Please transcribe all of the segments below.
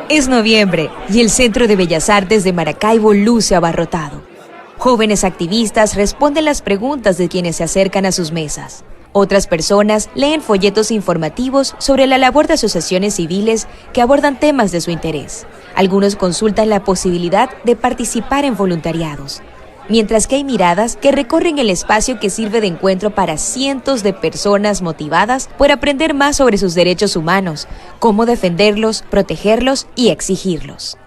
Es noviembre y el Centro de Bellas Artes de Maracaibo luce abarrotado. Jóvenes activistas responden las preguntas de quienes se acercan a sus mesas. Otras personas leen folletos informativos sobre la labor de asociaciones civiles que abordan temas de su interés. Algunos consultan la posibilidad de participar en voluntariados, mientras que hay miradas que recorren el espacio que sirve de encuentro para cientos de personas motivadas por aprender más sobre sus derechos humanos, cómo defenderlos, protegerlos y exigirlos.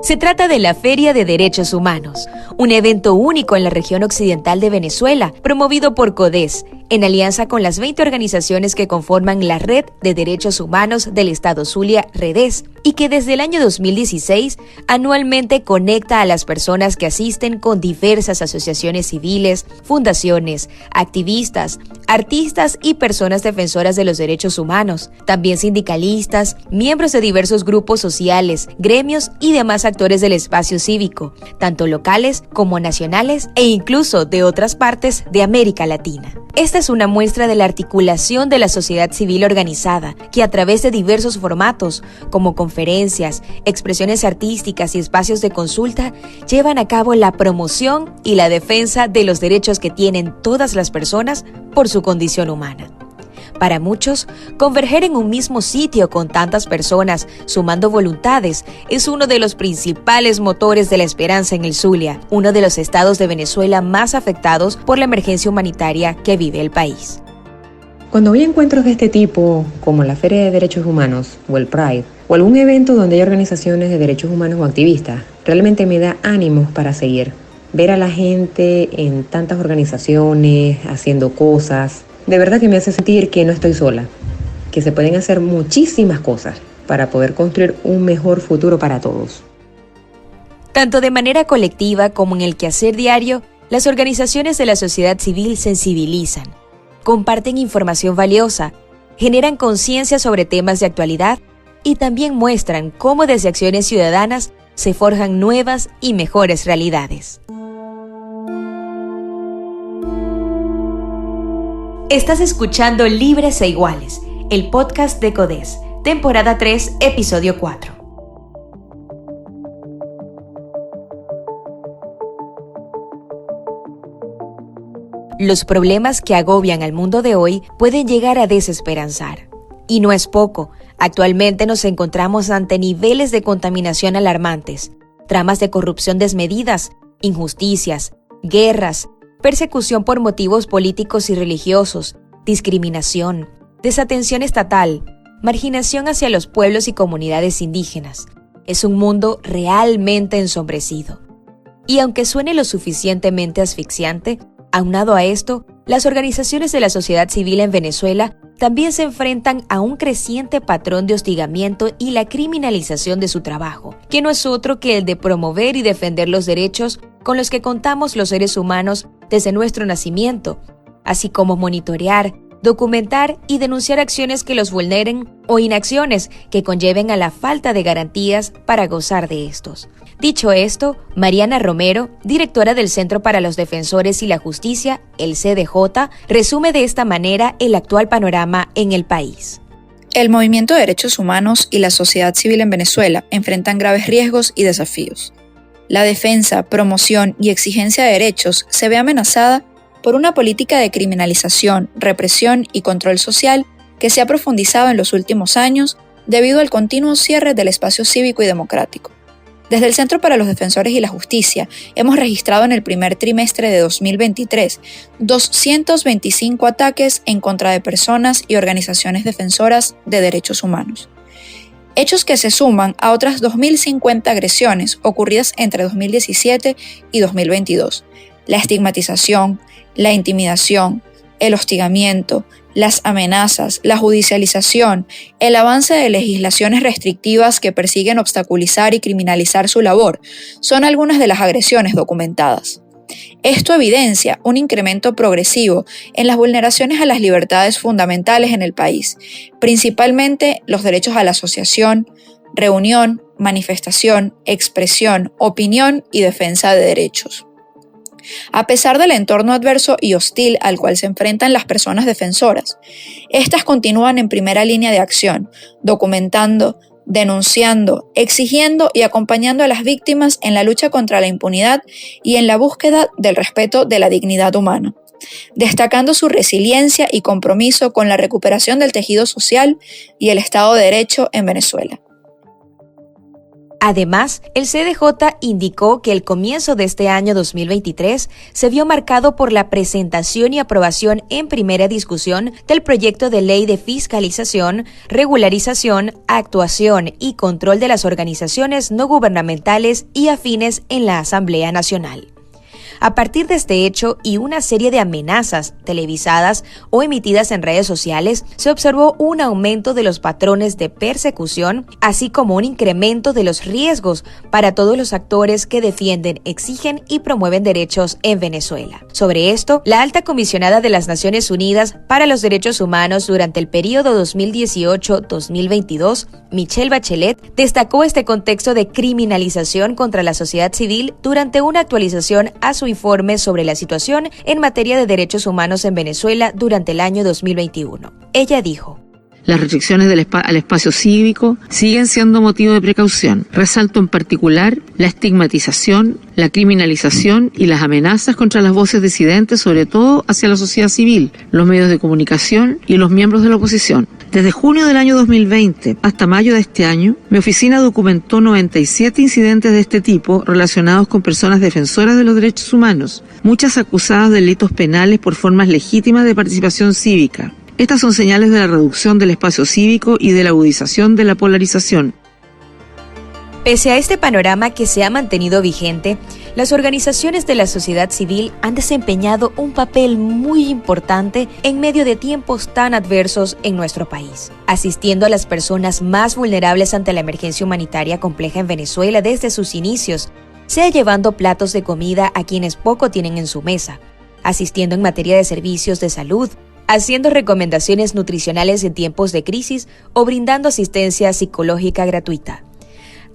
Se trata de la Feria de Derechos Humanos, un evento único en la región occidental de Venezuela, promovido por CODES, en alianza con las 20 organizaciones que conforman la Red de Derechos Humanos del Estado Zulia, REDES, y que desde el año 2016 anualmente conecta a las personas que asisten con diversas asociaciones civiles, fundaciones, activistas, artistas y personas defensoras de los derechos humanos, también sindicalistas, miembros de diversos grupos sociales, gremios y demás actores del espacio cívico, tanto locales como nacionales e incluso de otras partes de América Latina. Esta es una muestra de la articulación de la sociedad civil organizada, que a través de diversos formatos, como conferencias, expresiones artísticas y espacios de consulta, llevan a cabo la promoción y la defensa de los derechos que tienen todas las personas por su condición humana. Para muchos, converger en un mismo sitio con tantas personas, sumando voluntades, es uno de los principales motores de la esperanza en el Zulia, uno de los estados de Venezuela más afectados por la emergencia humanitaria que vive el país. Cuando voy a encuentros de este tipo, como la Feria de Derechos Humanos o el Pride, o algún evento donde hay organizaciones de derechos humanos o activistas, realmente me da ánimos para seguir. Ver a la gente en tantas organizaciones, haciendo cosas, de verdad que me hace sentir que no estoy sola, que se pueden hacer muchísimas cosas para poder construir un mejor futuro para todos. Tanto de manera colectiva como en el quehacer diario, las organizaciones de la sociedad civil sensibilizan, comparten información valiosa, generan conciencia sobre temas de actualidad y también muestran cómo desde acciones ciudadanas se forjan nuevas y mejores realidades. Estás escuchando Libres e Iguales, el podcast de CODES, temporada 3, episodio 4. Los problemas que agobian al mundo de hoy pueden llegar a desesperanzar. Y no es poco. Actualmente nos encontramos ante niveles de contaminación alarmantes, tramas de corrupción desmedidas, injusticias, guerras, persecución por motivos políticos y religiosos, discriminación, desatención estatal, marginación hacia los pueblos y comunidades indígenas. Es un mundo realmente ensombrecido. Y aunque suene lo suficientemente asfixiante, aunado a esto, las organizaciones de la sociedad civil en Venezuela también se enfrentan a un creciente patrón de hostigamiento y la criminalización de su trabajo, que no es otro que el de promover y defender los derechos con los que contamos los seres humanos desde nuestro nacimiento, así como monitorear, documentar y denunciar acciones que los vulneren o inacciones que conlleven a la falta de garantías para gozar de estos. Dicho esto, Mariana Romero, directora del Centro para los Defensores y la Justicia, el CDJ, resume de esta manera el actual panorama en el país. El movimiento de derechos humanos y la sociedad civil en Venezuela enfrentan graves riesgos y desafíos. La defensa, promoción y exigencia de derechos se ve amenazada por una política de criminalización, represión y control social que se ha profundizado en los últimos años debido al continuo cierre del espacio cívico y democrático. Desde el Centro para los Defensores y la Justicia hemos registrado en el primer trimestre de 2023 225 ataques en contra de personas y organizaciones defensoras de derechos humanos. Hechos que se suman a otras 2.050 agresiones ocurridas entre 2017 y 2022. La estigmatización, la intimidación, el hostigamiento, las amenazas, la judicialización, el avance de legislaciones restrictivas que persiguen obstaculizar y criminalizar su labor, son algunas de las agresiones documentadas. Esto evidencia un incremento progresivo en las vulneraciones a las libertades fundamentales en el país, principalmente los derechos a la asociación, reunión, manifestación, expresión, opinión y defensa de derechos. A pesar del entorno adverso y hostil al cual se enfrentan las personas defensoras, estas continúan en primera línea de acción, documentando, denunciando, exigiendo y acompañando a las víctimas en la lucha contra la impunidad y en la búsqueda del respeto de la dignidad humana, destacando su resiliencia y compromiso con la recuperación del tejido social y el Estado de Derecho en Venezuela. Además, el CDJ indicó que el comienzo de este año 2023 se vio marcado por la presentación y aprobación en primera discusión del proyecto de ley de fiscalización, regularización, actuación y control de las organizaciones no gubernamentales y afines en la Asamblea Nacional. A partir de este hecho y una serie de amenazas televisadas o emitidas en redes sociales, se observó un aumento de los patrones de persecución, así como un incremento de los riesgos para todos los actores que defienden, exigen y promueven derechos en Venezuela. Sobre esto, la alta comisionada de las Naciones Unidas para los Derechos Humanos durante el periodo 2018-2022, Michelle Bachelet, destacó este contexto de criminalización contra la sociedad civil durante una actualización a su informe sobre la situación en materia de derechos humanos en Venezuela durante el año 2021. Ella dijo: las restricciones al espacio cívico siguen siendo motivo de precaución. Resalto en particular la estigmatización, la criminalización y las amenazas contra las voces disidentes, sobre todo hacia la sociedad civil, los medios de comunicación y los miembros de la oposición. Desde junio del año 2020 hasta mayo de este año, mi oficina documentó 97 incidentes de este tipo relacionados con personas defensoras de los derechos humanos, muchas acusadas de delitos penales por formas legítimas de participación cívica. Estas son señales de la reducción del espacio cívico y de la agudización de la polarización. Pese a este panorama que se ha mantenido vigente, las organizaciones de la sociedad civil han desempeñado un papel muy importante en medio de tiempos tan adversos en nuestro país, asistiendo a las personas más vulnerables ante la emergencia humanitaria compleja en Venezuela desde sus inicios, sea llevando platos de comida a quienes poco tienen en su mesa, asistiendo en materia de servicios de salud, haciendo recomendaciones nutricionales en tiempos de crisis o brindando asistencia psicológica gratuita.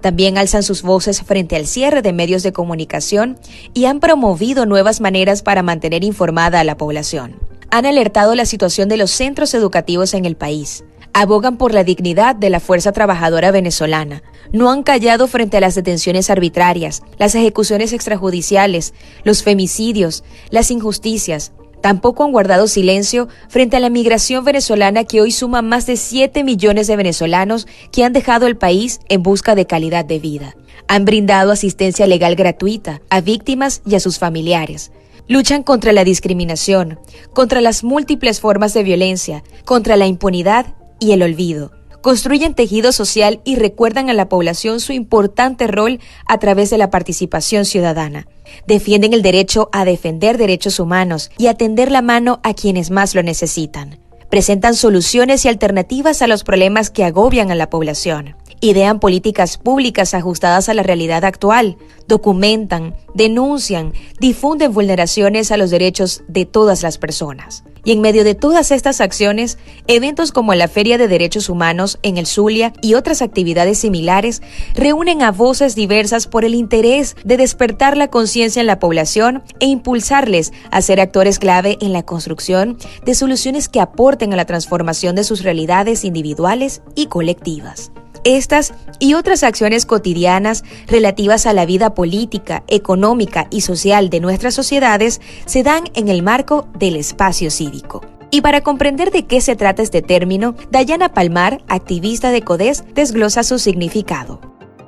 También alzan sus voces frente al cierre de medios de comunicación y han promovido nuevas maneras para mantener informada a la población. Han alertado la situación de los centros educativos en el país. Abogan por la dignidad de la fuerza trabajadora venezolana. No han callado frente a las detenciones arbitrarias, las ejecuciones extrajudiciales, los femicidios, las injusticias. Tampoco han guardado silencio frente a la migración venezolana que hoy suma más de 7 millones de venezolanos que han dejado el país en busca de calidad de vida. Han brindado asistencia legal gratuita a víctimas y a sus familiares. Luchan contra la discriminación, contra las múltiples formas de violencia, contra la impunidad y el olvido. Construyen tejido social y recuerdan a la población su importante rol a través de la participación ciudadana. Defienden el derecho a defender derechos humanos y a tender la mano a quienes más lo necesitan. Presentan soluciones y alternativas a los problemas que agobian a la población. Idean políticas públicas ajustadas a la realidad actual. Documentan, denuncian, difunden vulneraciones a los derechos de todas las personas. Y en medio de todas estas acciones, eventos como la Feria de Derechos Humanos en el Zulia y otras actividades similares reúnen a voces diversas por el interés de despertar la conciencia en la población e impulsarles a ser actores clave en la construcción de soluciones que aporten a la transformación de sus realidades individuales y colectivas. Estas y otras acciones cotidianas relativas a la vida política, económica y social de nuestras sociedades se dan en el marco del espacio cívico. Y para comprender de qué se trata este término, Dayana Palmar, activista de CODES, desglosa su significado.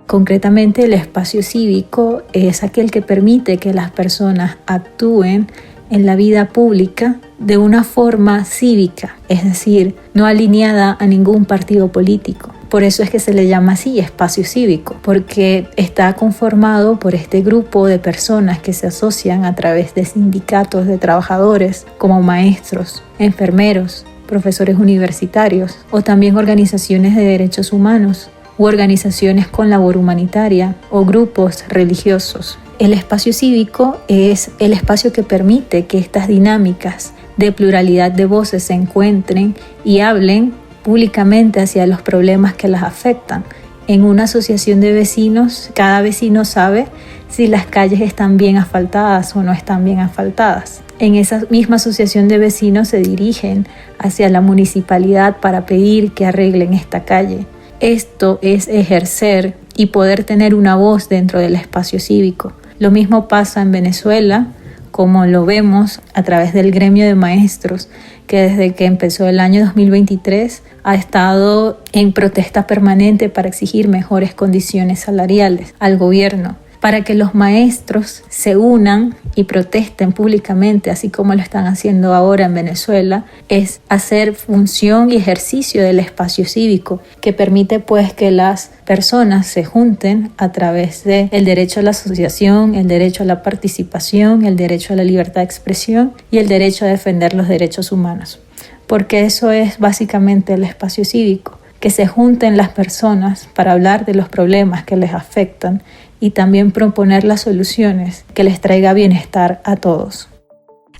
Concretamente, el espacio cívico es aquel que permite que las personas actúen en la vida pública de una forma cívica, es decir, no alineada a ningún partido político. Por eso es que se le llama así espacio cívico, porque está conformado por este grupo de personas que se asocian a través de sindicatos de trabajadores como maestros, enfermeros, profesores universitarios o también organizaciones de derechos humanos u organizaciones con labor humanitaria o grupos religiosos. El espacio cívico es el espacio que permite que estas dinámicas de pluralidad de voces se encuentren y hablen públicamente hacia los problemas que las afectan. En una asociación de vecinos, cada vecino sabe si las calles están bien asfaltadas o no están bien asfaltadas. En esa misma asociación de vecinos se dirigen hacia la municipalidad para pedir que arreglen esta calle. Esto es ejercer y poder tener una voz dentro del espacio cívico. Lo mismo pasa en Venezuela, como lo vemos a través del gremio de maestros, que desde que empezó el año 2023 ha estado en protesta permanente para exigir mejores condiciones salariales al gobierno, para que los maestros se unan y protesten públicamente, así como lo están haciendo ahora en Venezuela, es hacer función y ejercicio del espacio cívico, que permite pues que las personas se junten a través del derecho a la asociación, el derecho a la participación, el derecho a la libertad de expresión y el derecho a defender los derechos humanos. Porque eso es básicamente el espacio cívico, que se junten las personas para hablar de los problemas que les afectan y también proponer las soluciones que les traiga bienestar a todos.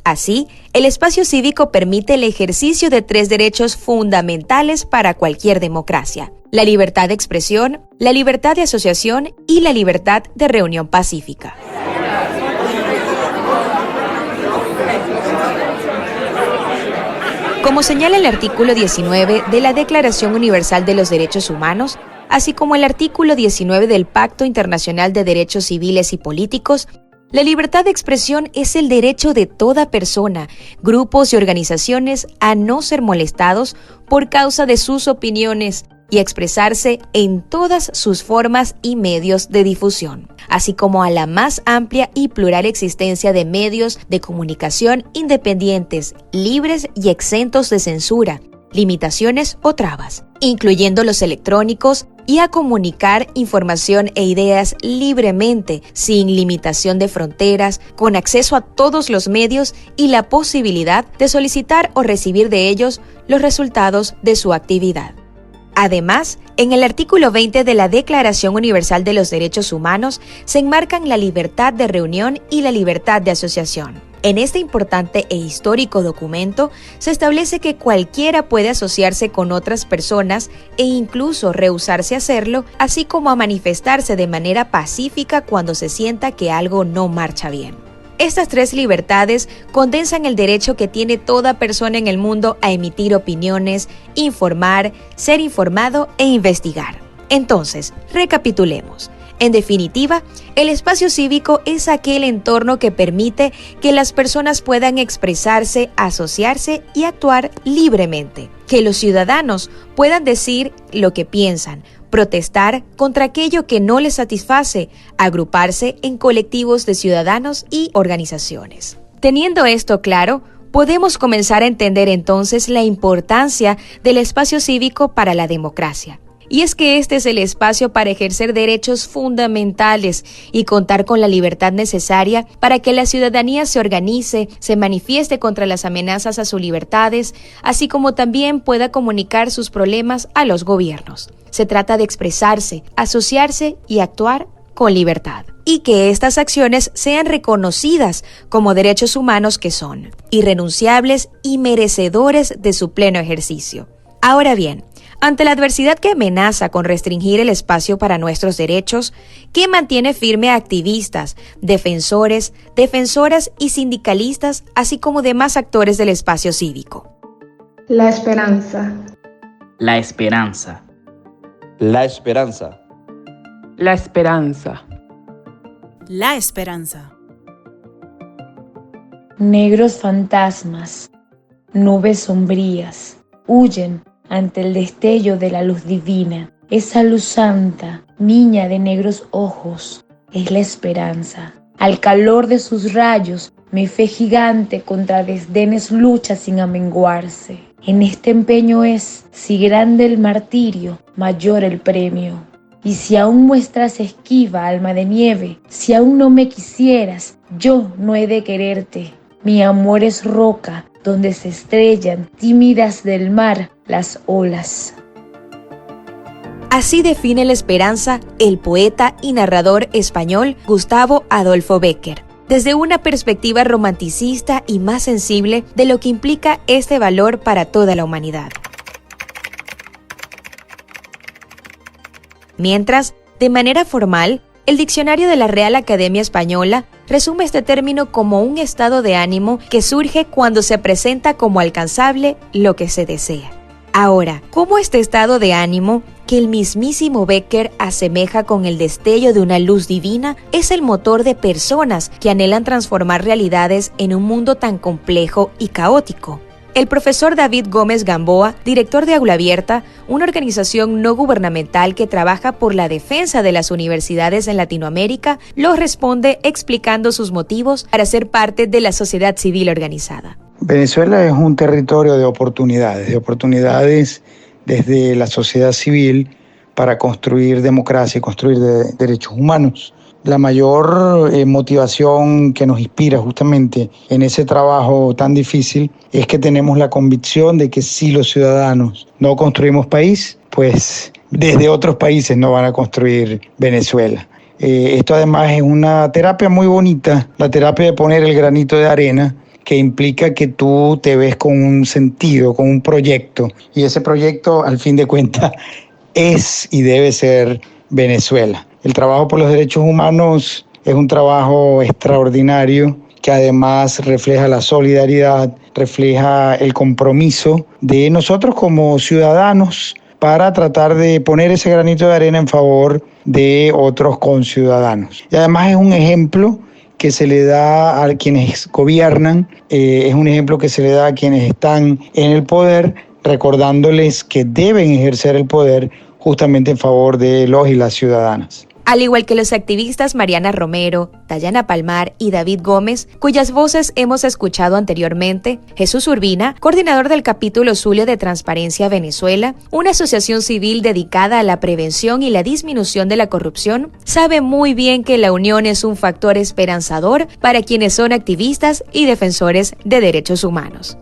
Así, el espacio cívico permite el ejercicio de 3 derechos fundamentales para cualquier democracia: la libertad de expresión, la libertad de asociación y la libertad de reunión pacífica. Como señala el artículo 19 de la Declaración Universal de los Derechos Humanos, así como el artículo 19 del Pacto Internacional de Derechos Civiles y Políticos, la libertad de expresión es el derecho de toda persona, grupos y organizaciones a no ser molestados por causa de sus opiniones y a expresarse en todas sus formas y medios de difusión, así como a la más amplia y plural existencia de medios de comunicación independientes, libres y exentos de censura, limitaciones o trabas, incluyendo los electrónicos, y a comunicar información e ideas libremente, sin limitación de fronteras, con acceso a todos los medios y la posibilidad de solicitar o recibir de ellos los resultados de su actividad. Además, en el artículo 20 de la Declaración Universal de los Derechos Humanos se enmarcan la libertad de reunión y la libertad de asociación. En este importante e histórico documento se establece que cualquiera puede asociarse con otras personas e incluso rehusarse a hacerlo, así como a manifestarse de manera pacífica cuando se sienta que algo no marcha bien. Estas 3 libertades condensan el derecho que tiene toda persona en el mundo a emitir opiniones, informar, ser informado e investigar. Entonces, recapitulemos. En definitiva, el espacio cívico es aquel entorno que permite que las personas puedan expresarse, asociarse y actuar libremente, que los ciudadanos puedan decir lo que piensan, protestar contra aquello que no les satisface, agruparse en colectivos de ciudadanos y organizaciones. Teniendo esto claro, podemos comenzar a entender entonces la importancia del espacio cívico para la democracia. Y es que este es el espacio para ejercer derechos fundamentales y contar con la libertad necesaria para que la ciudadanía se organice, se manifieste contra las amenazas a sus libertades, así como también pueda comunicar sus problemas a los gobiernos. Se trata de expresarse, asociarse y actuar con libertad, y que estas acciones sean reconocidas como derechos humanos que son irrenunciables y merecedores de su pleno ejercicio. Ahora bien, ante la adversidad que amenaza con restringir el espacio para nuestros derechos, ¿qué mantiene firme a activistas, defensores, defensoras y sindicalistas, así como demás actores del espacio cívico? La esperanza. La esperanza. La esperanza. La esperanza. La esperanza. Negros fantasmas, nubes sombrías, huyen ante el destello de la luz divina. Esa luz santa, niña de negros ojos, es la esperanza. Al calor de sus rayos, mi fe gigante contra desdenes lucha sin amenguarse. En este empeño es, si grande el martirio, mayor el premio. Y si aún muestras esquiva, alma de nieve, si aún no me quisieras, yo no he de quererte. Mi amor es roca, donde se estrellan, tímidas del mar, las olas. Así define la esperanza el poeta y narrador español Gustavo Adolfo Bécquer, desde una perspectiva romanticista y más sensible de lo que implica este valor para toda la humanidad. Mientras, de manera formal, El diccionario de la Real Academia Española resume este término como un estado de ánimo que surge cuando se presenta como alcanzable lo que se desea. Ahora, ¿cómo este estado de ánimo, que el mismísimo Becker asemeja con el destello de una luz divina, es el motor de personas que anhelan transformar realidades en un mundo tan complejo y caótico? El profesor David Gómez Gamboa, director de Aula Abierta, una organización no gubernamental que trabaja por la defensa de las universidades en Latinoamérica, lo responde explicando sus motivos para ser parte de la sociedad civil organizada. Venezuela es un territorio de oportunidades desde la sociedad civil para construir democracia y construir derechos humanos. La mayor motivación que nos inspira justamente en ese trabajo tan difícil es que tenemos la convicción de que si los ciudadanos no construimos país, pues desde otros países no van a construir Venezuela. Esto además es una terapia muy bonita, la terapia de poner el granito de arena, que implica que tú te ves con un sentido, con un proyecto, y ese proyecto, al fin de cuentas, es y debe ser Venezuela. El trabajo por los derechos humanos es un trabajo extraordinario que además refleja la solidaridad, refleja el compromiso de nosotros como ciudadanos para tratar de poner ese granito de arena en favor de otros conciudadanos. Y además es un ejemplo que se le da a quienes gobiernan, es un ejemplo que se le da a quienes están en el poder, recordándoles que deben ejercer el poder justamente en favor de los y las ciudadanas. Al igual que los activistas Mariana Romero, Dayana Palmar y David Gómez, cuyas voces hemos escuchado anteriormente, Jesús Urbina, coordinador del capítulo Zulia de Transparencia Venezuela, una asociación civil dedicada a la prevención y la disminución de la corrupción, sabe muy bien que la unión es un factor esperanzador para quienes son activistas y defensores de derechos humanos.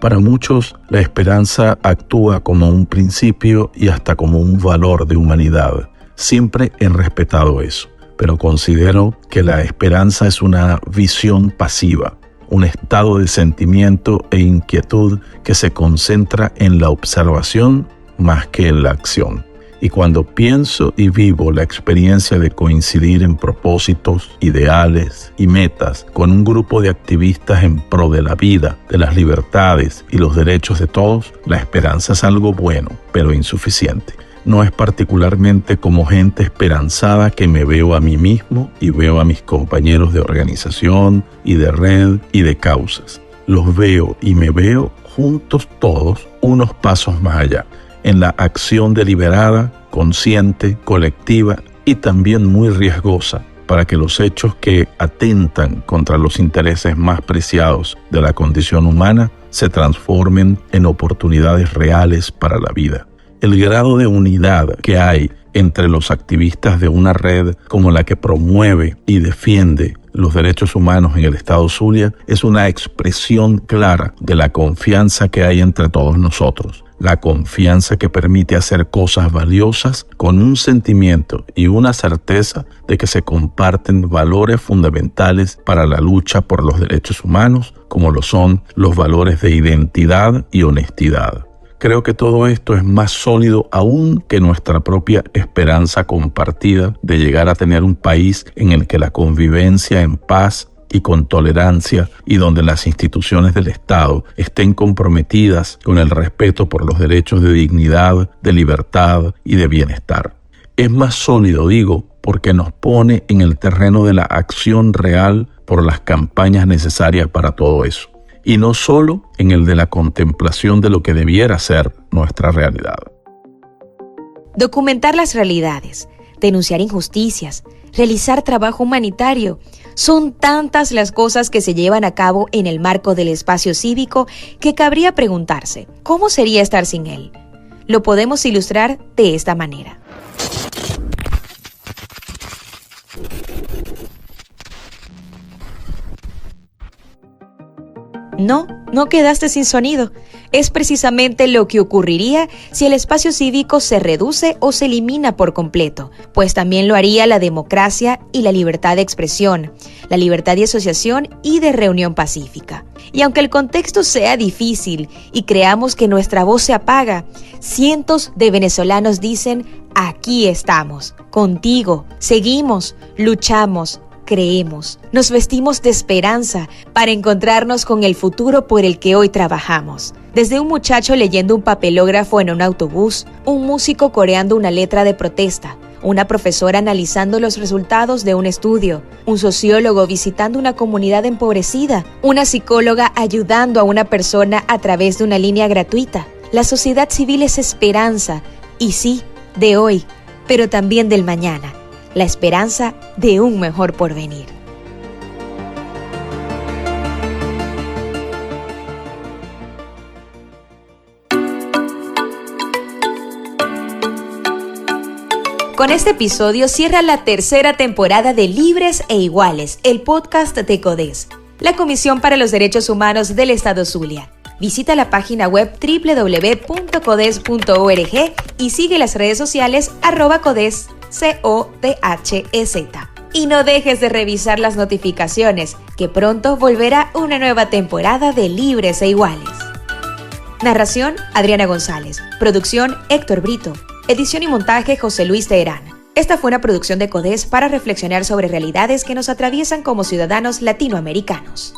Para muchos, la esperanza actúa como un principio y hasta como un valor de humanidad. Siempre he respetado eso, pero considero que la esperanza es una visión pasiva, un estado de sentimiento e inquietud que se concentra en la observación más que en la acción. Y cuando pienso y vivo la experiencia de coincidir en propósitos, ideales y metas con un grupo de activistas en pro de la vida, de las libertades y los derechos de todos, la esperanza es algo bueno, pero insuficiente. No es particularmente como gente esperanzada que me veo a mí mismo y veo a mis compañeros de organización y de red y de causas. Los veo y me veo juntos todos unos pasos más allá, en la acción deliberada, consciente, colectiva y también muy riesgosa para que los hechos que atentan contra los intereses más preciados de la condición humana se transformen en oportunidades reales para la vida. El grado de unidad que hay entre los activistas de una red como la que promueve y defiende los derechos humanos en el Estado Zulia es una expresión clara de la confianza que hay entre todos nosotros. La confianza que permite hacer cosas valiosas con un sentimiento y una certeza de que se comparten valores fundamentales para la lucha por los derechos humanos, como lo son los valores de identidad y honestidad. Creo que todo esto es más sólido aún que nuestra propia esperanza compartida de llegar a tener un país en el que la convivencia en paz y con tolerancia y donde las instituciones del Estado estén comprometidas con el respeto por los derechos de dignidad, de libertad y de bienestar. Es más sólido, digo, porque nos pone en el terreno de la acción real por las campañas necesarias para todo eso. Y no solo en el de la contemplación de lo que debiera ser nuestra realidad. Documentar las realidades, denunciar injusticias, realizar trabajo humanitario, son tantas las cosas que se llevan a cabo en el marco del espacio cívico que cabría preguntarse, ¿cómo sería estar sin él? Lo podemos ilustrar de esta manera. No quedaste sin sonido. Es precisamente lo que ocurriría si el espacio cívico se reduce o se elimina por completo, pues también lo haría la democracia y la libertad de expresión, la libertad de asociación y de reunión pacífica. Y aunque el contexto sea difícil y creamos que nuestra voz se apaga, cientos de venezolanos dicen: aquí estamos, contigo, seguimos, luchamos, creemos, nos vestimos de esperanza para encontrarnos con el futuro por el que hoy trabajamos. Desde un muchacho leyendo un papelógrafo en un autobús, un músico coreando una letra de protesta, una profesora analizando los resultados de un estudio, un sociólogo visitando una comunidad empobrecida, una psicóloga ayudando a una persona a través de una línea gratuita. La sociedad civil es esperanza, y sí, de hoy, pero también del mañana, la esperanza de un mejor porvenir. Con este episodio cierra la tercera temporada de Libres e Iguales, el podcast de CODES, la Comisión para los Derechos Humanos del Estado Zulia. Visita la página web www.codes.org y sigue las redes sociales @codes, CODHEZ. Y no dejes de revisar las notificaciones, que pronto volverá una nueva temporada de Libres e Iguales. Narración, Adriana González. Producción, Héctor Brito. Edición y montaje, José Luis Teherán. Esta fue una producción de CODES para reflexionar sobre realidades que nos atraviesan como ciudadanos latinoamericanos.